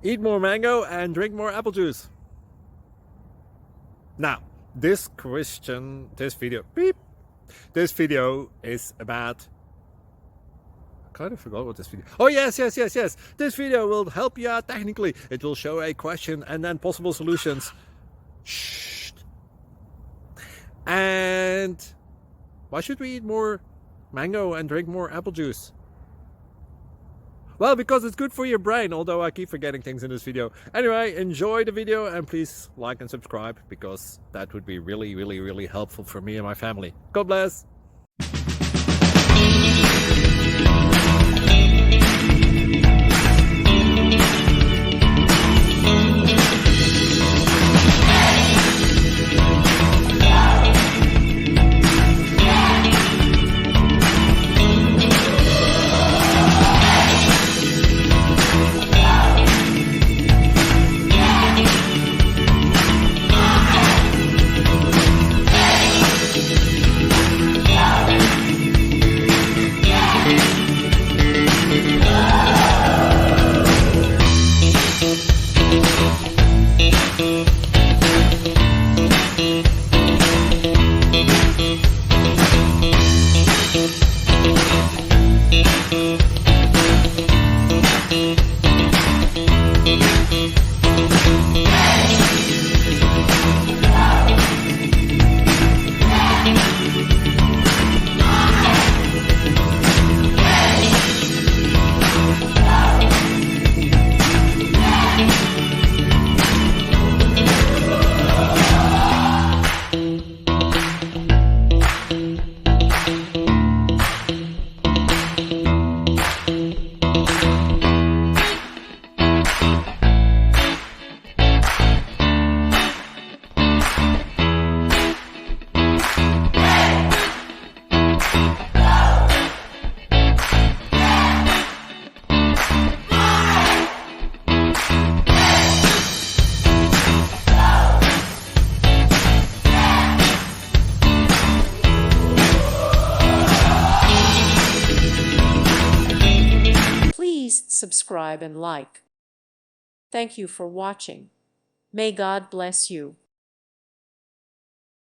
Eat more mango and drink more apple juice. Now, this video is about, I kind of forgot what this video. Oh, yes. This video will help you out technically. It will show a question and then possible solutions. Shh. And why should we eat more mango and drink more apple juice? Well, because it's good for your brain, although I keep forgetting things in this video. Anyway, enjoy the video and please like and subscribe, because that would be really helpful for me and my family. God bless! Subscribe and like. Thank you for watching. May God bless you.